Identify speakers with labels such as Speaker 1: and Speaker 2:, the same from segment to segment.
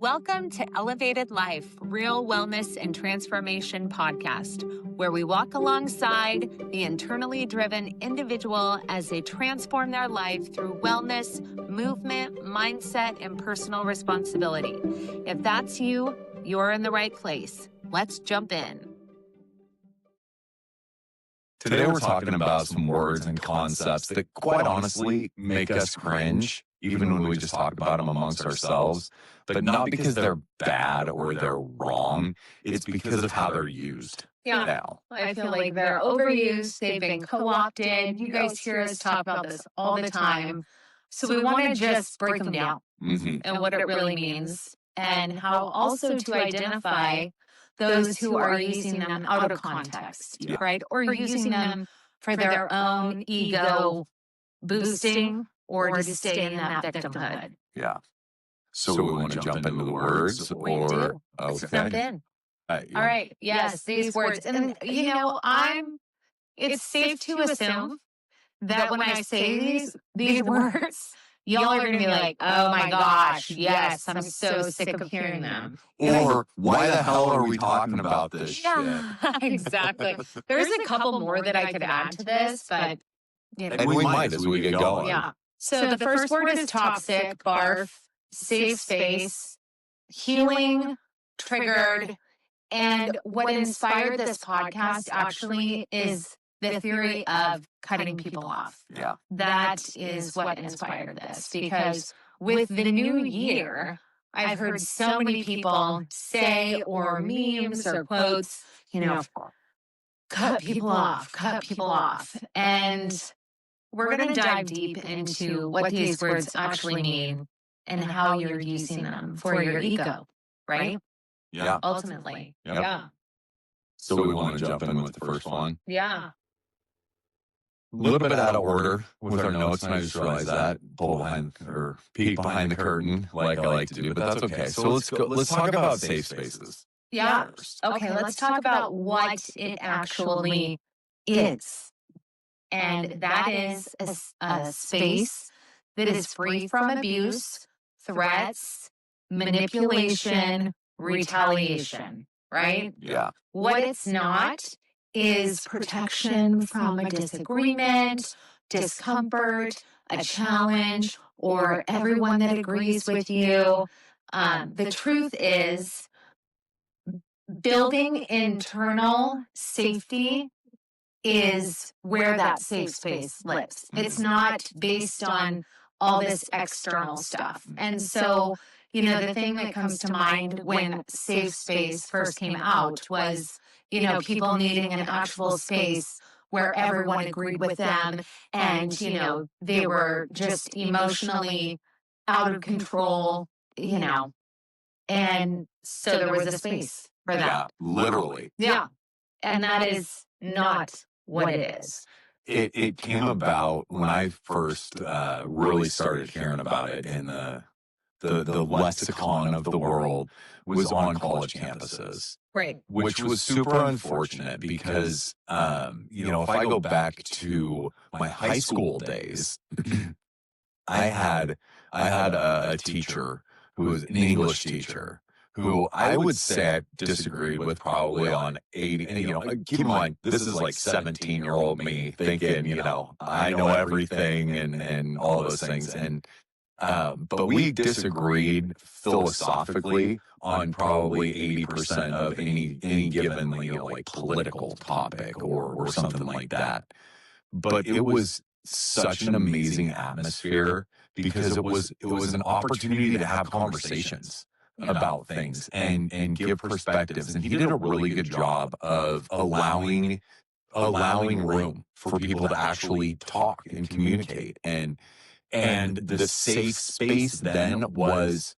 Speaker 1: Welcome to Elevated Life, Real Wellness and Transformation podcast, where we walk alongside the internally driven individual as they transform their life through wellness, movement, mindset, and personal responsibility. If that's you, you're in the right place. Let's jump in.
Speaker 2: Today we're talking about some words and concepts that quite honestly make us cringe, even when we just talk about them amongst ourselves, but not because they're bad or they're wrong. It's because of how they're used now.
Speaker 1: I feel like they're overused. They've been co-opted. You guys hear us talk about this all the time. So we want to just break them down and what it really means, and how also to identify those who are using them out of context, right? Or using them for their own ego boosting or to stay in that victimhood.
Speaker 2: Yeah. So we want to jump into the words or...
Speaker 1: Let's jump in. All right. Yes, these words. And, it's safe to assume that when I say these words, y'all are going to be like, oh my gosh, yes, I'm so sick of hearing them.
Speaker 2: Or why the hell are we talking about this shit?
Speaker 1: Exactly. There's a couple more that I could add to this, but...
Speaker 2: And we might as we get going.
Speaker 1: Yeah. So the first word is toxic, barf, safe space, healing, triggered. And what inspired this podcast actually is the theory of cutting people off.
Speaker 2: Yeah.
Speaker 1: That is what inspired this, because with the new year, I've heard so many people say, or memes or quotes, cut people off. And we're going to dive deep into what these words actually mean and how you're using them for your ego, right?
Speaker 2: Yeah.
Speaker 1: Ultimately.
Speaker 2: Yep.
Speaker 1: Yeah.
Speaker 2: So we want to jump in with the first one.
Speaker 1: Yeah.
Speaker 2: A little bit out of order with our notes, and I just realized that. Peek behind the curtain, like I like to do, but that's okay. So let's talk about safe spaces.
Speaker 1: Yeah. Okay, let's talk about what it actually is. And that is a space that is free from abuse, threats, manipulation, retaliation, right?
Speaker 2: Yeah.
Speaker 1: What it's not is protection from a disagreement, discomfort, a challenge, or everyone that agrees with you. The truth is, building internal safety is where that safe space lives. It's not based on all this external stuff. And so, the thing that comes to mind when safe space first came out was, people needing an actual space where everyone agreed with them and, they were just emotionally out of control, and so there was a space for that.
Speaker 2: Yeah, literally.
Speaker 1: Yeah. And that is not what it is.
Speaker 2: It came about when I first really started hearing about it in the lexicon of the world was on college campuses.
Speaker 1: Right.
Speaker 2: Which was super unfortunate because, if I go back to my high school days, I had a teacher who was an English teacher who I would say I disagreed with probably on 80. And, keep in mind, this is like 17-year-old me thinking, I know everything and all those things. And, but we disagreed philosophically on probably 80% of any given, political topic or something like that. But it was such an amazing atmosphere because it was an opportunity to have conversations about things and give perspectives. And he did a really good job of allowing room for people to actually talk and communicate. And the safe space then was,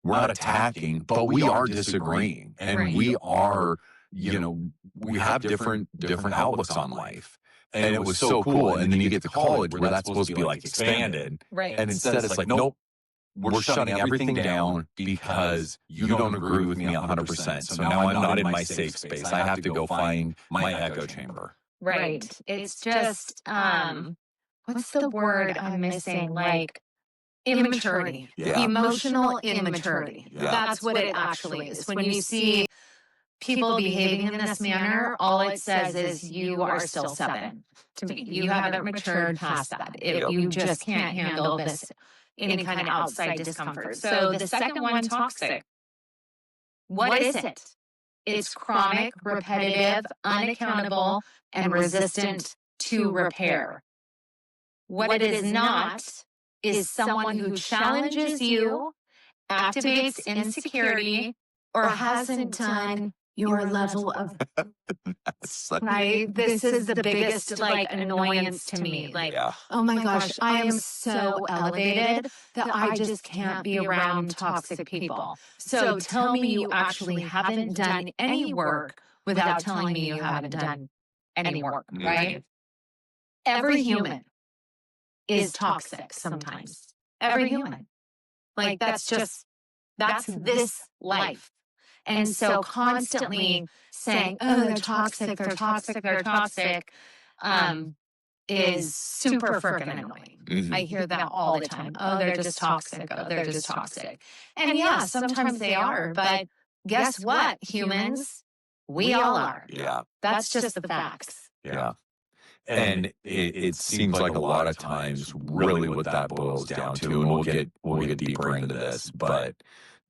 Speaker 2: we're not attacking, but we are disagreeing. And we are, we have different outlooks on life. And it was so cool. And then you get to college where that's supposed to be like expanded.
Speaker 1: Right.
Speaker 2: And instead it's like, nope. We're shutting everything down because you don't agree with me 100%. So now I'm not in my safe space. I have to go find my echo chamber.
Speaker 1: Right. It's just, what's the word I'm missing? Like, immaturity,
Speaker 2: Yeah.
Speaker 1: emotional immaturity.
Speaker 2: Yeah.
Speaker 1: That's what it actually is. When you see people behaving in this manner, all it says is you are still 7 to me. You haven't matured past that. If you just can't handle this, any kind of outside discomfort. So the second one, toxic. What is it? It's chronic, repetitive, unaccountable, and resistant to repair. What it is not is someone who challenges you, activates insecurity, or hasn't done your level of right. This is the biggest like annoyance to me. Like,
Speaker 2: Yeah.
Speaker 1: oh my gosh, I am so elevated that I just can't be around toxic people. So tell me you actually haven't done any work without telling me you haven't done any work, right? Every human is toxic sometimes. Every human. Like that's this life. And so constantly saying, oh, they're toxic, they're toxic, they're toxic, is super freaking annoying.
Speaker 2: Mhm.
Speaker 1: I hear that all the time. Oh, they're just toxic. Oh, they're just toxic. And yeah, sometimes they are. But guess what, humans? We all are.
Speaker 2: Yeah.
Speaker 1: That's just the facts.
Speaker 2: Yeah. And it seems like a lot of times really what that boils down to, and we'll get deeper into this, but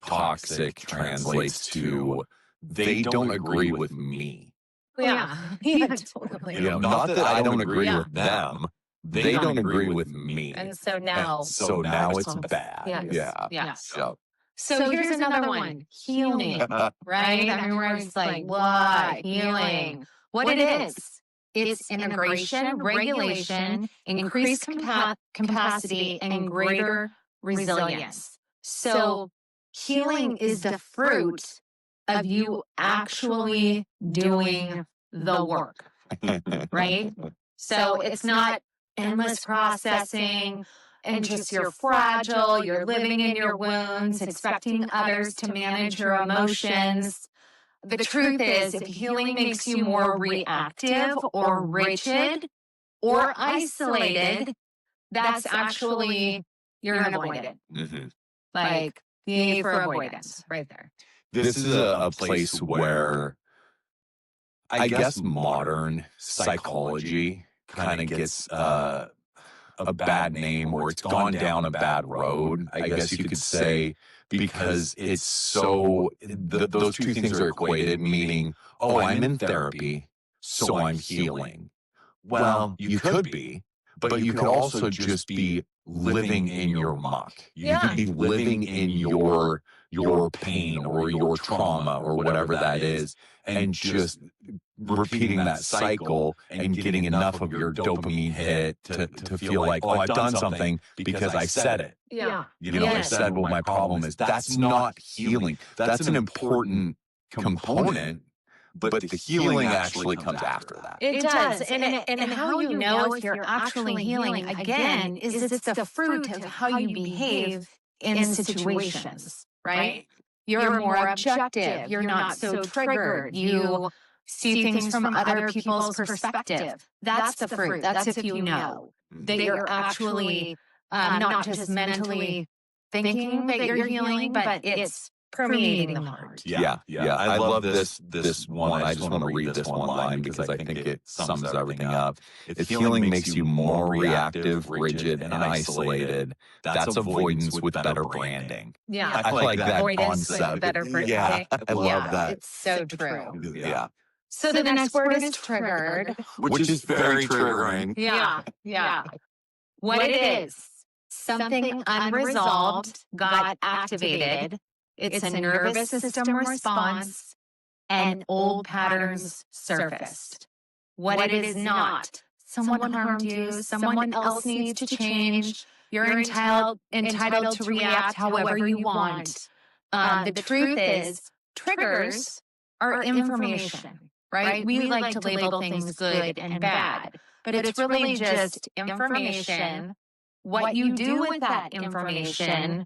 Speaker 2: toxic translates to they don't agree with me.
Speaker 1: Yeah. Yeah, totally.
Speaker 2: You know, not that I don't agree
Speaker 1: Yeah.
Speaker 2: with them. They don't agree with me.
Speaker 1: And so now,
Speaker 2: So now it's bad.
Speaker 1: Yes.
Speaker 2: Yeah.
Speaker 1: Yes.
Speaker 2: Yeah.
Speaker 1: So here's another one, healing, right? I mean, we're just like, what? Healing. What it is, it's integration, regulation, increased capacity, and greater resilience. So healing is the fruit of you actually doing the work, right? So it's not endless processing and just you're fragile, you're living in your wounds, expecting others to manage your emotions. The truth is, if healing makes you more reactive or rigid or isolated, that's actually, you're an avoidant.
Speaker 2: Mhm.
Speaker 1: Like, yay for avoidance right there.
Speaker 2: This is a place where I guess modern psychology kind of gets a bad name, or it's gone down a bad road, I guess you could say, because it's so, those two things are equated, meaning, oh, I'm in therapy, so I'm healing. Well, you could be, but you could also just be living in your muck. You could be living in your pain or your trauma or whatever that is, and just repeating that cycle and getting enough of your dopamine hit to feel like, oh, I've done something because I said it.
Speaker 1: Yeah.
Speaker 2: You know, I said, well, my problem is that's not healing. That's an important component, but the healing actually comes after that.
Speaker 1: It does. And how you know if you're actually healing, again, is it's the fruit of how you behave in situations, right? You're more objective. You're not so triggered. You see things from other people's perspective. That's the fruit. That's if you know that you're actually not just mentally thinking that you're healing, but it's permeating the heart.
Speaker 2: Yeah. I love this one. I just want to read this one line because I think it sums everything up. If healing makes you more reactive, rigid, and isolated, that's avoidance with better branding.
Speaker 1: Yeah.
Speaker 2: I like that
Speaker 1: Avoidance with
Speaker 2: concept.
Speaker 1: better branding.
Speaker 2: Yeah, I love that.
Speaker 1: It's so true.
Speaker 2: Yeah.
Speaker 1: So the next word is triggered.
Speaker 2: Which is very triggering.
Speaker 1: Yeah. What it is, something unresolved got activated. It's a nervous system response and old patterns surfaced. What it is not, someone harmed you, someone else needs to change. You're entitled to react however you want. The truth is, triggers are information, right? We like to label things good and bad, but it's really just information. What you do with that information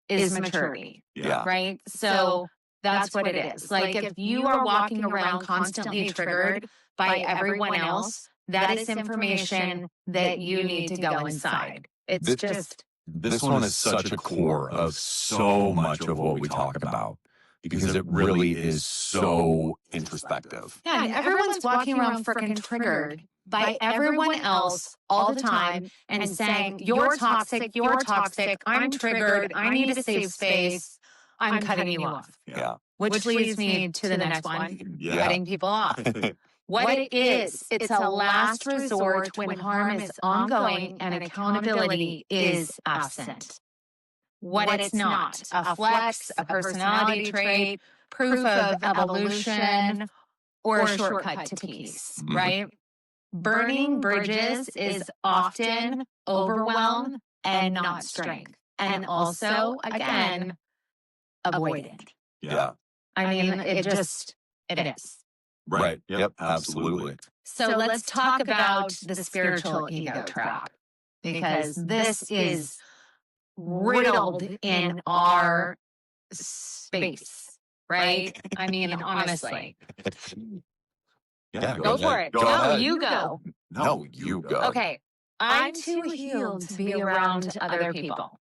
Speaker 1: is maturity,
Speaker 2: Yeah.
Speaker 1: right? So that's what it is. Like if you are walking around constantly triggered by everyone else, that is information that you need to go inside. It's just
Speaker 2: this one is such a core of so much of what we talk about because it really is so introspective.
Speaker 1: Yeah, and everyone's walking around freaking triggered by everyone else all the time and saying, you're toxic, I'm triggered, I need a safe space, I'm cutting you off.
Speaker 2: Yeah.
Speaker 1: Which leads me to the next one, cutting people off. What it is, it's a last resort when harm is ongoing and accountability is absent. What it's not, a flex, a personality trait, proof of evolution, or a shortcut to peace, right? Burning bridges is often overwhelm and not strength. And also, again, avoidant.
Speaker 2: Yeah.
Speaker 1: I mean, it is.
Speaker 2: Right. Yep. Absolutely.
Speaker 1: So let's talk about the spiritual ego trap, because this is riddled in our space, right? I mean, honestly.
Speaker 2: Yeah.
Speaker 1: Go for it.
Speaker 2: Go
Speaker 1: No,
Speaker 2: ahead.
Speaker 1: you go.
Speaker 2: No, you go.
Speaker 1: Okay. I'm too healed to be around other people.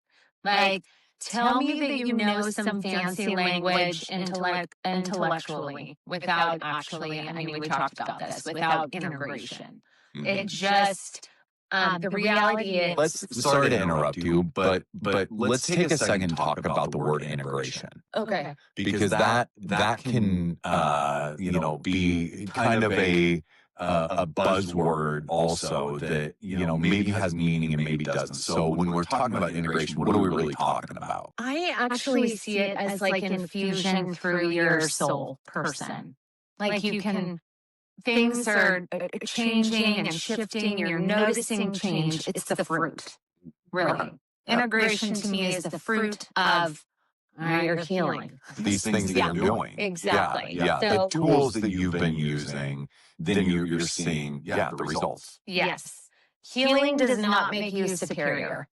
Speaker 1: Like, tell me that you know some fancy language intellectually without actually, I mean, we talked about this, without integration. It just, the reality is.
Speaker 2: Sorry to interrupt you, but let's take a second to talk about the word integration.
Speaker 1: Okay.
Speaker 2: Because that can be kind of a buzzword also that maybe has meaning and maybe doesn't. So when we're talking about integration, what are we really talking about?
Speaker 1: I actually see it as like infusion through your soul person. Like you can, things are changing and shifting, you're noticing change. It's the fruit, really. Integration to me is the fruit of your healing.
Speaker 2: These things that you're doing.
Speaker 1: Exactly.
Speaker 2: Yeah.
Speaker 1: So,
Speaker 2: the tools that you've been using, then you're seeing, the results.
Speaker 1: yes. Healing does not make you superior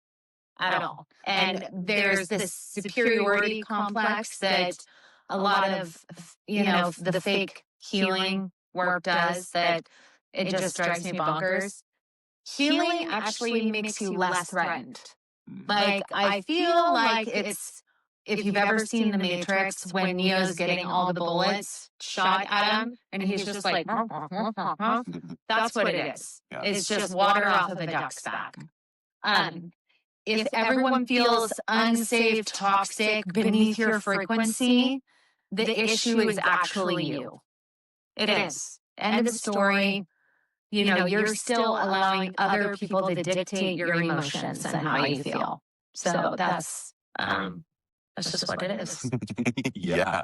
Speaker 1: at all. And there's this superiority complex that a lot of, the fake healing work does, that it just drives me bonkers. Healing actually makes you less threatened. Like, I feel like it's, if you've ever seen The Matrix, when Neo's getting all the bullets shot at him, and he's just like, that's what it is.
Speaker 2: Yeah.
Speaker 1: It's just water off of a duck's back. If everyone feels unsafe, toxic, beneath your frequency, the issue is actually you. It is. End of story. You're still allowing other people to dictate your emotions and how you feel. So that's just what it is.
Speaker 2: Yeah.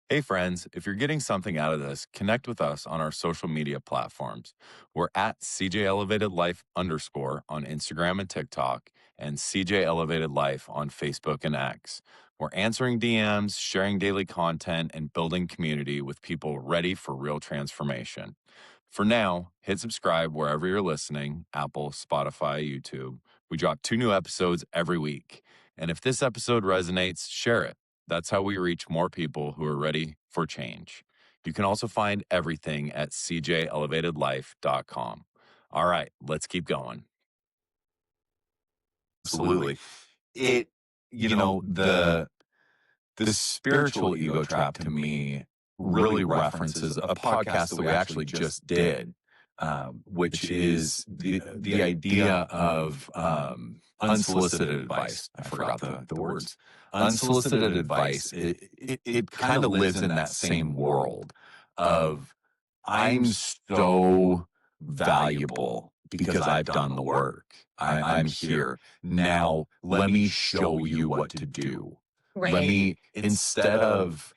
Speaker 2: Hey friends, if you're getting something out of this, connect with us on our social media platforms. We're at CJElevatedLife_ on Instagram and TikTok, and CJ Elevated Life on Facebook and X. We're answering DMs, sharing daily content, and building community with people ready for real transformation. For now, hit subscribe wherever you're listening, Apple, Spotify, YouTube. We drop 2 new episodes every week. And if this episode resonates, share it. That's how we reach more people who are ready for change. You can also find everything at cjelevatedlife.com. All right, let's keep going. Absolutely. The spiritual ego trap to me really references a podcast that we actually just did, which is the idea of unsolicited advice. I forgot the words. Unsolicited advice, it kind of lives in that same world of I'm so valuable because I've done the work. I'm here. Now let me show you what to do.
Speaker 1: Right.
Speaker 2: Let me, instead of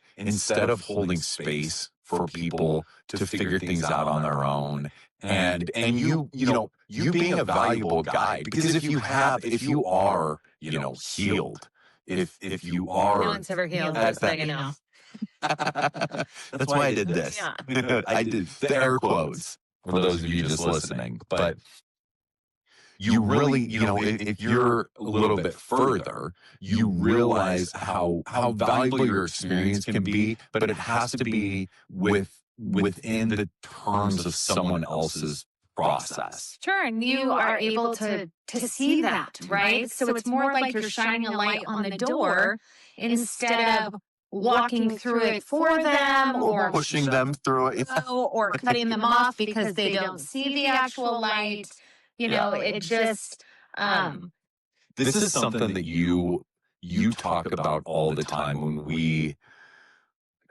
Speaker 2: holding space for people to figure things out on their own, and you being a valuable guy, because if you are healed, if you are,
Speaker 1: No one's ever healed.
Speaker 2: That's
Speaker 1: That's I know.
Speaker 2: That's why I did this.
Speaker 1: Yeah.
Speaker 2: I did the air quotes for those of you just listening, but you really, if you're a little bit further, you realize how valuable your experience can be, but it has to be within the terms of someone else's process.
Speaker 1: Sure, and you are able to see that, right? So it's more like you're shining a light on the door instead of walking through it for them or
Speaker 2: Pushing them through it.
Speaker 1: or cutting them off because they don't see the actual light. It just
Speaker 2: This is something that you talk about all the time when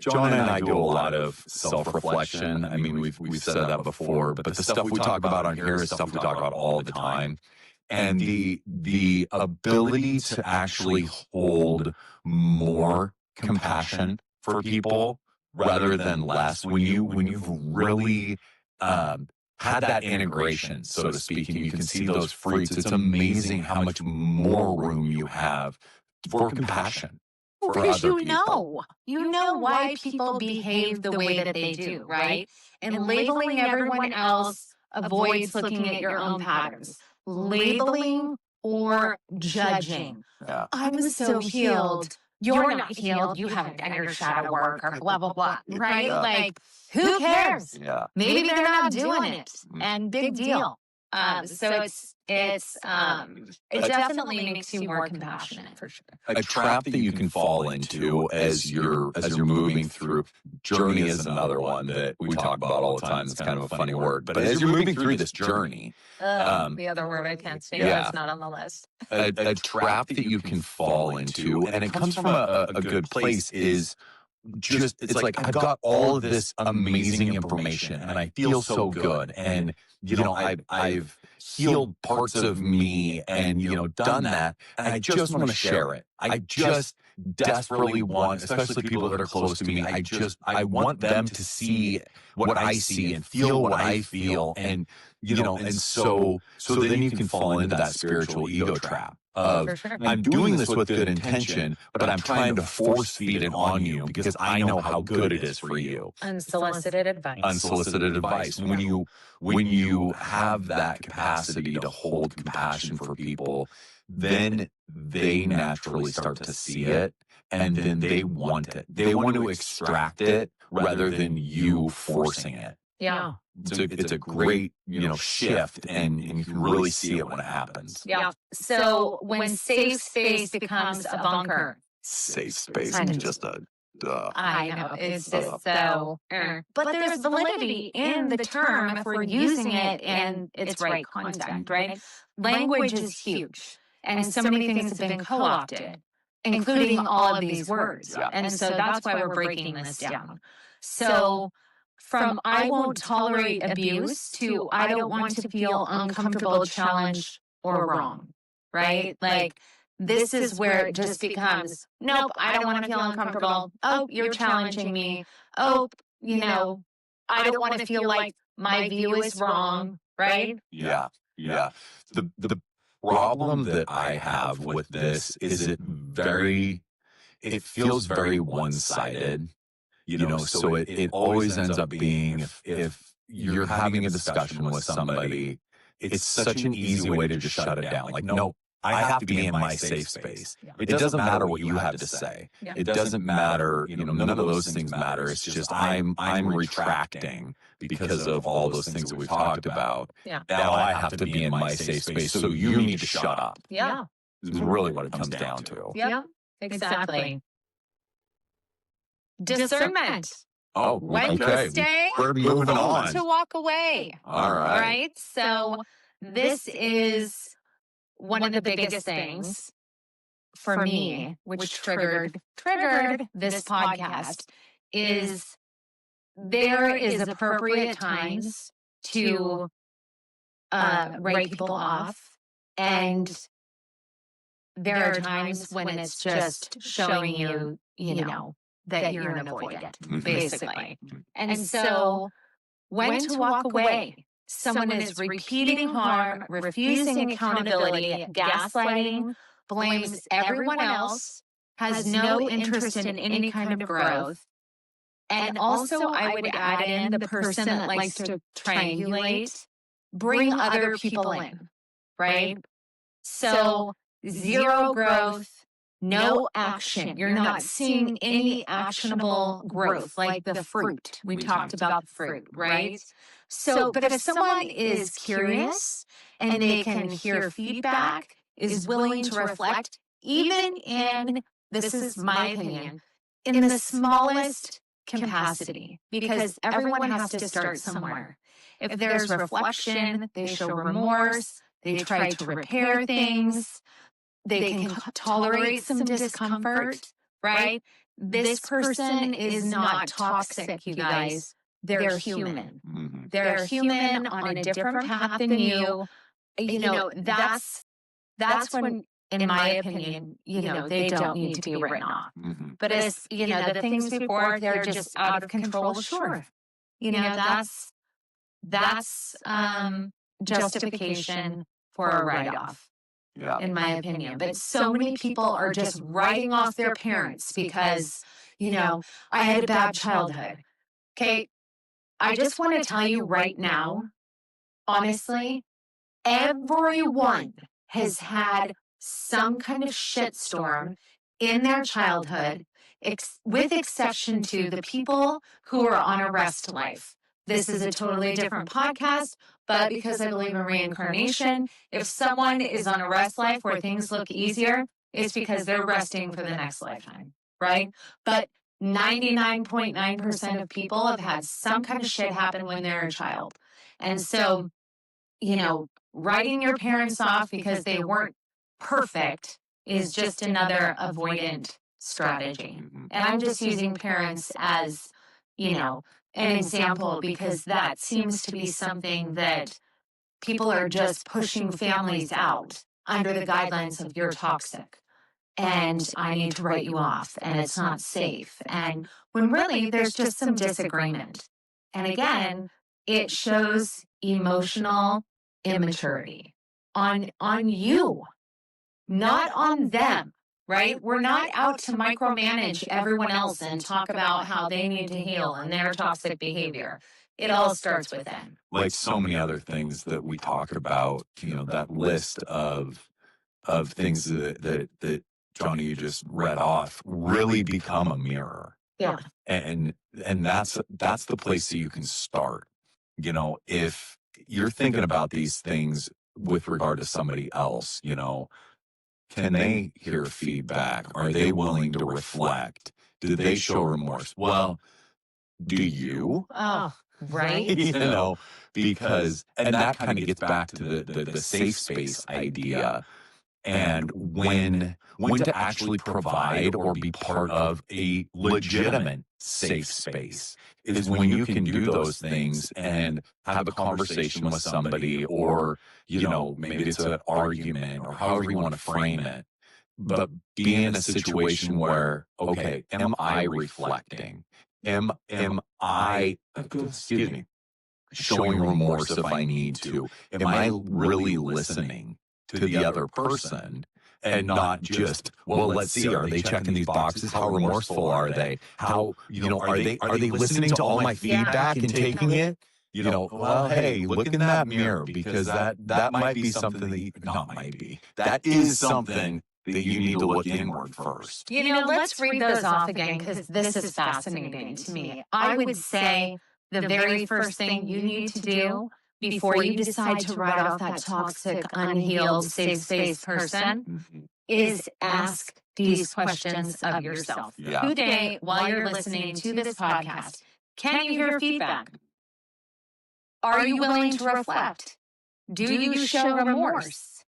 Speaker 2: John and I do a lot of self-reflection. I mean, we've said that before, but the stuff we talk about on here is stuff we talk about all the time. And the ability to actually hold more compassion for people rather than less, when you've really had that integration, so to speak, and you can see those fruits, it's amazing how much more room you have for compassion.
Speaker 1: because you know why people behave the way that they do, right? And labeling everyone else avoids looking at your own patterns. Labeling or judging.
Speaker 2: Yeah.
Speaker 1: I'm so healed. You're not healed. You haven't done your shadow work or blah, blah, blah. Right?
Speaker 2: Yeah.
Speaker 1: Like, who cares?
Speaker 2: Yeah.
Speaker 1: Maybe they're not doing it. And big deal. So it definitely makes you more compassionate for sure.
Speaker 2: A trap that you can fall into as you're moving through. Journey is another one that we talk about all the time. It's kind of a funny word, but as you're moving through this journey,
Speaker 1: the other word I can't say that's not on the list.
Speaker 2: a trap that you can fall into, and it comes from a good place, is just, it's like, I've got all of this amazing information and I feel so good, and I've healed parts of me and done that, and I just want to share it. I just desperately want, especially people that are close to me, I want them to see what I see and feel what I feel, and and so then you can fall into that spiritual ego trap of,
Speaker 1: For sure.
Speaker 2: I'm doing this with good intention, but I'm trying to force feed it on you because I know how good it is for you.
Speaker 1: Unsolicited advice.
Speaker 2: Unsolicited advice. When you have that capacity to hold compassion for people, then they naturally start to see it, and then they want it. They want to extract it rather than you forcing it.
Speaker 1: Yeah.
Speaker 2: It's a great, shift, and you can really see it when it happens.
Speaker 1: Yeah. So when safe space becomes a bunker.
Speaker 2: Safe space
Speaker 1: I know.
Speaker 2: is just a duh.
Speaker 1: I know. It's just so. But there's validity in the term if we're using it in its right context, right? Language is huge. And so many things have been co-opted, including all of these words.
Speaker 2: Yeah.
Speaker 1: And so that's why we're breaking this down. So from I won't tolerate abuse to I don't want to feel uncomfortable, challenged, or wrong, right? Like this is where it just becomes, nope, I don't want to feel uncomfortable. Oh, you're challenging me. Oh, I don't want to feel like my view is wrong, right?
Speaker 2: Yeah. The problem that I have with this is it feels very one-sided. So it always ends up being, if you're having a discussion with somebody, it's such an easy way to just shut it down. Like, no, I have to be in my safe space.
Speaker 1: Yeah.
Speaker 2: It doesn't matter what you have to say.
Speaker 1: Yeah.
Speaker 2: It doesn't matter, none of those things matter. It's just I'm retracting because of all those things that we've talked about.
Speaker 1: Yeah.
Speaker 2: Now I have to be in my safe space, so you need to shut up.
Speaker 1: Yeah.
Speaker 2: Is really what it comes down to.
Speaker 1: Yeah. Exactly. Discernment.
Speaker 2: Oh,
Speaker 1: When
Speaker 2: okay.
Speaker 1: to stay,
Speaker 2: We're moving on.
Speaker 1: to walk away.
Speaker 2: All right.
Speaker 1: Right? So this is one of the biggest things for me, which triggered this podcast, is there is appropriate times to write people off, and there are times when it's just showing you, that you're an avoidant, basically. And so when to walk away. Someone is repeating harm, refusing accountability, gaslighting, blames everyone else, has no interest in any kind of growth. And also, I would add in the person that likes to triangulate, bring other people in, right? So, zero growth, no action. You're not seeing any actionable growth, like the fruit. We talked about the fruit, right? But if someone is curious and they can hear feedback, is willing to reflect, even in, this is my opinion, in the smallest capacity, because everyone has to start somewhere. If there's reflection, they show remorse, they try to repair things, they can tolerate some discomfort, right? This person is not toxic, you guys. They're human.
Speaker 2: Mhm.
Speaker 1: They're human on a different path than you. That's when, in my opinion, they don't need to be written off.
Speaker 2: Mhm.
Speaker 1: But as the things before, they're just out of control. Sure, that's justification for a write-off,
Speaker 2: Yeah.
Speaker 1: in my opinion. But so many people are just writing off their parents because I had a bad childhood. Okay, I just want to tell you right now, honestly, everyone has had some kind of shitstorm in their childhood, with exception to the people who are on a rest life. This is a totally different podcast, but because I believe in reincarnation, if someone is on a rest life where things look easier, it's because they're resting for the next lifetime, right? But 99.9% of people have had some kind of shit happen when they're a child. And so, writing your parents off because they weren't perfect is just another avoidant strategy.
Speaker 2: Mhm.
Speaker 1: And I'm just using parents as, an example, because that seems to be something that people are just pushing families out under the guidelines of you're toxic and I need to write you off and it's not safe. And when really there's just some disagreement. And again, it shows emotional immaturity on you, not on them, right? We're not out to micromanage everyone else and talk about how they need to heal and their toxic behavior. It all starts with them.
Speaker 2: Like so many other things that we talk about, that list of things that Johnny, you just read off, really become a mirror.
Speaker 1: Yeah.
Speaker 2: And that's the place that you can start. If you're thinking about these things with regard to somebody else, can they hear feedback? Are they willing to reflect? Do they show remorse? Well, do you?
Speaker 1: Oh, right.
Speaker 2: Because, and that kind of gets back to the safe space idea. And when to actually provide or be part of a legitimate safe space is when you can do those things and have a conversation with somebody, or maybe it's an argument or however you want to frame it, but be in a situation where, okay, am I reflecting? Am I, excuse me, showing remorse if I need to? Am I really listening to the other person and not just, well, let's see, are they checking these boxes? How remorseful are they? How, are they listening to all my feedback and taking it? Well, hey, look in that mirror, because that might be something that is something that you need to look inward first.
Speaker 1: Let's read those off again, because this is fascinating to me. I would say the very first thing you need to do before you decide to write off that toxic, unhealed, safe space person is ask these questions of yourself.
Speaker 2: Yeah.
Speaker 1: Today, while you're listening to this podcast, can you hear feedback? Are you willing to reflect? Do you show remorse?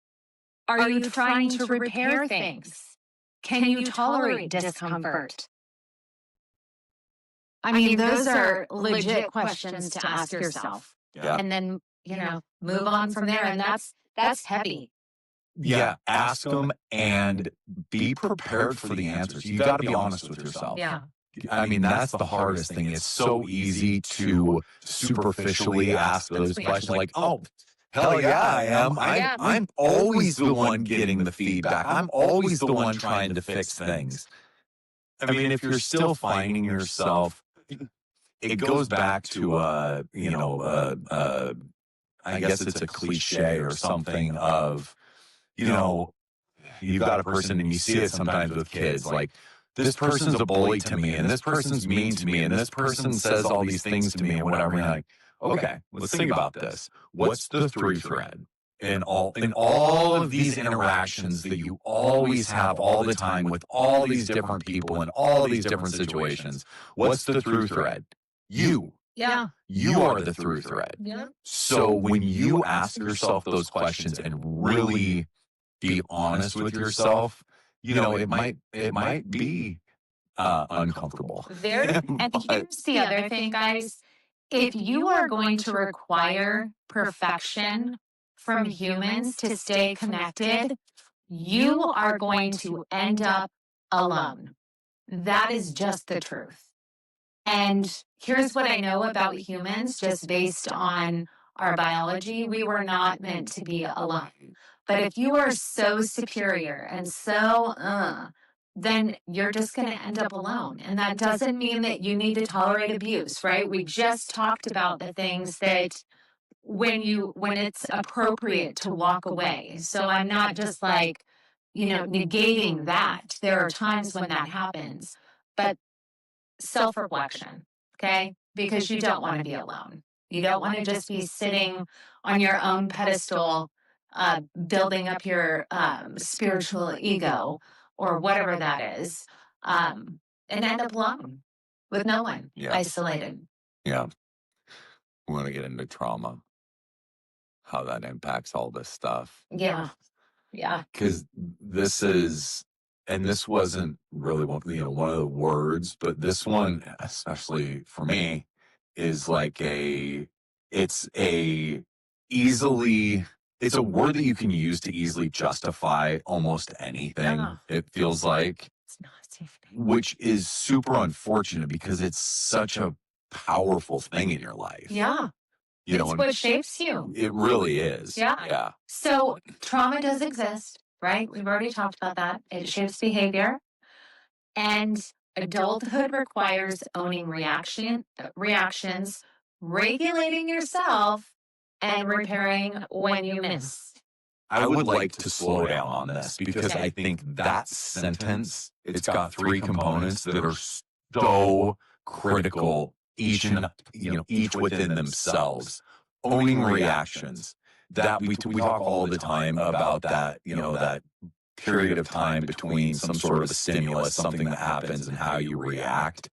Speaker 1: Are you trying to repair things? Can you tolerate discomfort? I mean, those are legit questions to ask yourself.
Speaker 2: Yeah.
Speaker 1: And then, move on from there. And that's heavy.
Speaker 2: Yeah, ask them and be prepared for the answers. You got to be honest with yourself.
Speaker 1: Yeah.
Speaker 2: I mean, that's the hardest thing. It's so easy to superficially ask those questions like, oh, hell yeah, I am. I'm always the one getting the feedback. I'm always the one trying to fix things. I mean, if you're still finding yourself, it goes back to, I guess it's a cliche or something of, you've got a person, and you see it sometimes with kids, like, this person's a bully to me, and this person's mean to me, and this person says all these things to me, and whatever. And you're like, okay, let's think about this. What's the through thread in all of these interactions that you always have all the time with all these different people in all these different situations? What's the through thread? You.
Speaker 1: Yeah.
Speaker 2: You are the through thread.
Speaker 1: Yeah.
Speaker 2: So when you ask yourself those questions and really be honest with yourself, it might be uncomfortable.
Speaker 1: And here's the other thing, guys. If you are going to require perfection from humans to stay connected, you are going to end up alone. That is just the truth. And here's what I know about humans, just based on our biology. We were not meant to be alone. But if you are so superior and so, then you're just going to end up alone. And that doesn't mean that you need to tolerate abuse, right? We just talked about the things that when it's appropriate to walk away. So I'm not just like, negating that. There are times when that happens. But self-reflection, okay? Because you don't want to be alone. You don't want to just be sitting on your own pedestal, building up your spiritual ego or whatever that is, and end up alone with no one, isolated.
Speaker 2: Yeah. We want to get into trauma, how that impacts all this stuff.
Speaker 1: Yeah. Yeah.
Speaker 2: Because this wasn't really one of the words, but this one, especially for me, is like it's a word that you can use to easily justify almost anything.
Speaker 1: Yeah.
Speaker 2: It feels like,
Speaker 1: It's not safe.
Speaker 2: which is super unfortunate because it's such a powerful thing in your life.
Speaker 1: Yeah.
Speaker 2: You know,
Speaker 1: It's what shapes you.
Speaker 2: it really is.
Speaker 1: Yeah.
Speaker 2: Yeah.
Speaker 1: So trauma does exist, right? We've already talked about that. It shapes behavior. And adulthood requires owning reactions, regulating yourself, and repairing when you miss.
Speaker 2: I would like to slow down on this because I think that sentence, it's got three components that are so critical, each within themselves. Owning reactions. That we talk all the time about that, that period of time between some sort of a stimulus, something that happens, and how you react.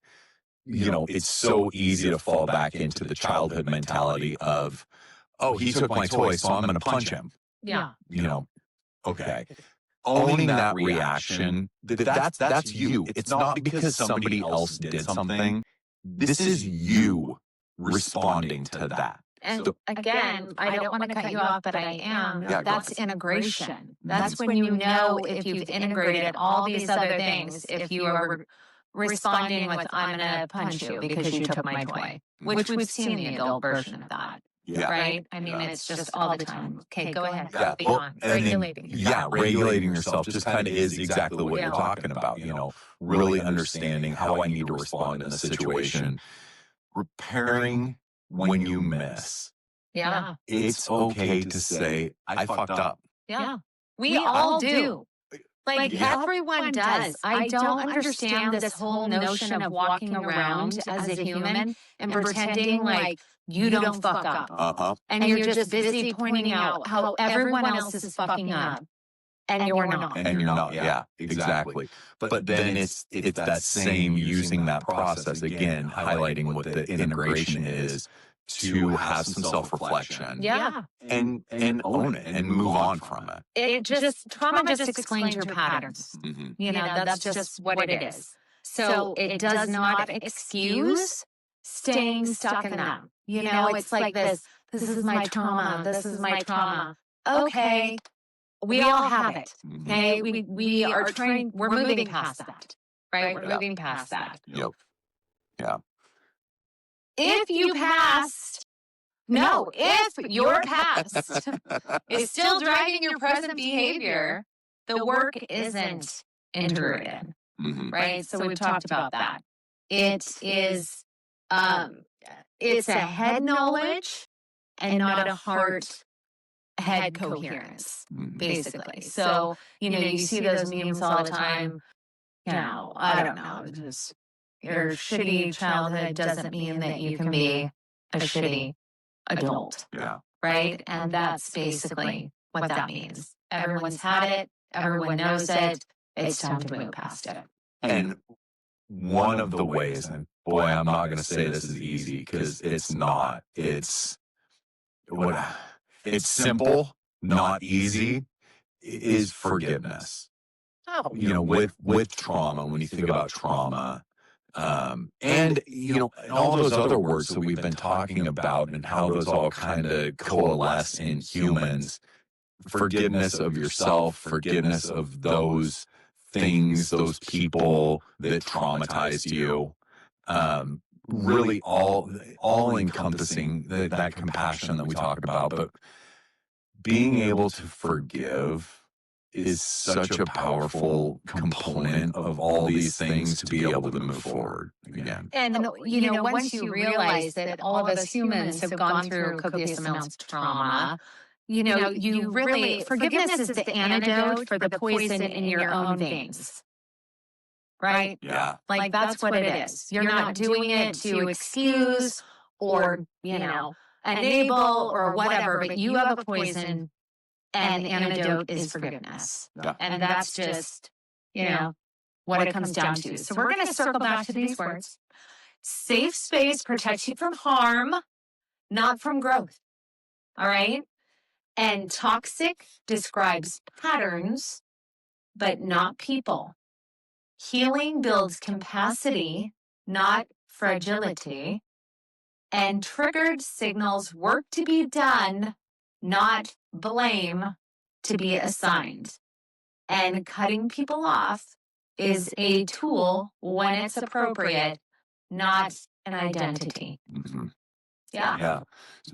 Speaker 2: It's so easy to fall back into the childhood mentality of, oh, he took my toy, so I'm going to punch him.
Speaker 1: Yeah.
Speaker 2: Okay. Owning that reaction, that's you. It's not because somebody else did something. This is you responding to that.
Speaker 1: And
Speaker 2: So-
Speaker 1: again, I don't want to cut you off, but I am.
Speaker 2: Yeah, go
Speaker 1: That's integration. That's when you know if you've integrated all these other things, if you are responding with, I'm going to punch you because you took my toy, which we've seen the adult version of that.
Speaker 2: Yeah.
Speaker 1: Right? I mean, it's just all the time. Okay, go ahead.
Speaker 2: Yeah.
Speaker 1: Be
Speaker 2: Well,
Speaker 1: on.
Speaker 2: and then-
Speaker 1: Regulating.
Speaker 2: regulating yourself just kind of is exactly what
Speaker 1: Yeah.
Speaker 2: you're talking about. Really understanding how I need to respond in a situation, repairing when you miss.
Speaker 1: Yeah.
Speaker 2: It's okay to say, I fucked up.
Speaker 1: Yeah. We all do. Like everyone does. I don't understand this whole notion of walking around as a human and pretending like you don't fuck up.
Speaker 2: Uh-huh.
Speaker 1: And you're just busy pointing out how everyone else is fucking up and you're not.
Speaker 2: And you're not. Yeah, exactly. But then it's that same using that process again, highlighting what the integration is to have some self-reflection.
Speaker 1: Yeah.
Speaker 2: And own it and move on from it.
Speaker 1: Trauma just explains your patterns.
Speaker 2: Mhm.
Speaker 1: That's just what it is. So it does not excuse staying stuck in that. It's like this is my trauma. This is my trauma. Okay. We all have it.
Speaker 2: Mhm.
Speaker 1: Okay. We're moving past that. Right? We're
Speaker 2: Yeah.
Speaker 1: moving past that.
Speaker 2: Yep. Yeah.
Speaker 1: If your past is still driving your present behavior, the work isn't integrated.
Speaker 2: Mhm.
Speaker 1: Right? So we've talked about that. It is it's a head knowledge and not a heart head coherence,
Speaker 2: Mhm.
Speaker 1: basically. So, you see those memes all the time. I don't know, just your shitty childhood doesn't mean that you can be a shitty adult,
Speaker 2: Yeah.
Speaker 1: right? And that's basically what that means. Everyone's had it. Everyone knows it. It's time to move past it.
Speaker 2: And one of the ways, and boy, I'm not going to say this is easy because it's not. It's simple, not easy, is forgiveness.
Speaker 1: Oh,
Speaker 2: With trauma, when you think about trauma, and all those other words that we've been talking about and how those all kind of coalesce in humans, forgiveness of yourself, forgiveness of those things, those people that traumatized you, really all encompassing that compassion that we talk about. But being able to forgive is such a powerful component of all these things to be able to move forward again.
Speaker 1: And, once you realize that all of us humans have gone through copious amounts of trauma, you really, forgiveness is the antidote for the poison in your own veins. Right?
Speaker 2: Yeah.
Speaker 1: Like that's what it is. You're not doing it to excuse or, enable or whatever, but you have a poison and the antidote is forgiveness.
Speaker 2: Yeah.
Speaker 1: And that's just, what it comes down to. So we're going to circle back to these words. Safe space protects you from harm, not from growth. All right? And toxic describes patterns, but not people. Healing builds capacity, not fragility. And triggered signals work to be done, not blame to be assigned. And cutting people off is a tool when it's appropriate, not an identity.
Speaker 2: Mm-hmm.
Speaker 1: Yeah.
Speaker 2: Yeah.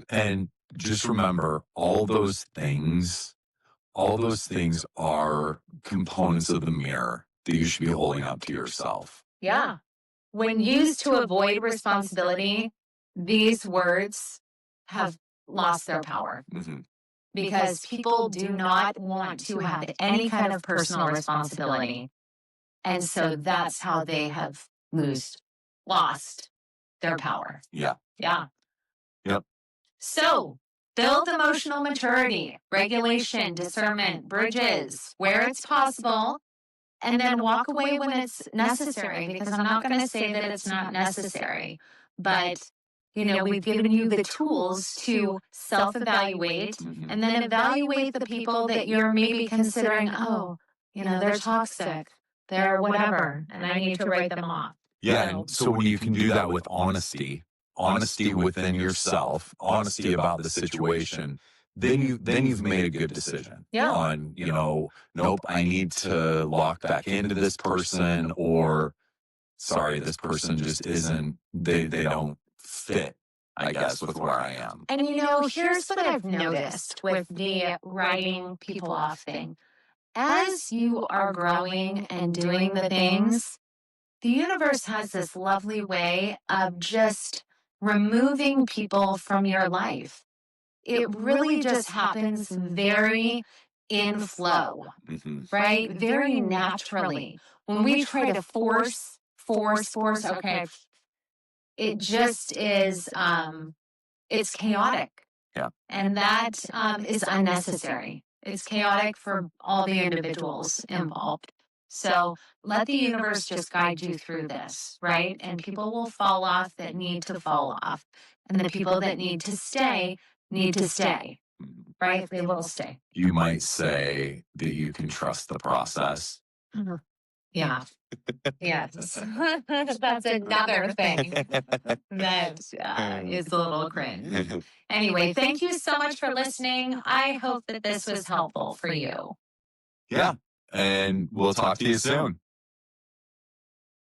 Speaker 2: And just remember, all those things are components of the mirror that you should be holding up to yourself.
Speaker 1: Yeah. When used to avoid responsibility, these words have lost their power.
Speaker 2: Mm-hmm.
Speaker 1: Because people do not want to have any kind of personal responsibility. And so that's how they have lost their power.
Speaker 2: Yeah.
Speaker 1: Yeah.
Speaker 2: Yep.
Speaker 1: So build emotional maturity, regulation, discernment, bridges where it's possible, and then walk away when it's necessary, because I'm not going to say that it's not necessary, but we've given you the tools to self-evaluate and then evaluate the people that you're maybe considering, they're toxic, they're whatever, and I need to write them off.
Speaker 2: Yeah, and so when you can do that with honesty within yourself, honesty about the situation, then you've made a good decision.
Speaker 1: Yeah.
Speaker 2: On, nope, I need to lock back into this person, or sorry, this person just isn't, they don't fit, I guess, with where I am.
Speaker 1: And here's what I've noticed with the writing people off thing. As you are growing and doing the things, the universe has this lovely way of just removing people from your life. It really just happens very in flow, right? Very naturally. When we try to force, okay, it just is, it's chaotic.
Speaker 2: Yeah.
Speaker 1: And that is unnecessary. It's chaotic for all the individuals involved. So let the universe just guide you through this, right? And people will fall off that need to fall off. And the people that need to stay, right? They will stay.
Speaker 2: You might say that you can trust the process.
Speaker 1: Yeah. Yes. That's another thing that is a little cringe. Anyway, thank you so much for listening. I hope that this was helpful for you.
Speaker 2: Yeah. And we'll talk to you soon.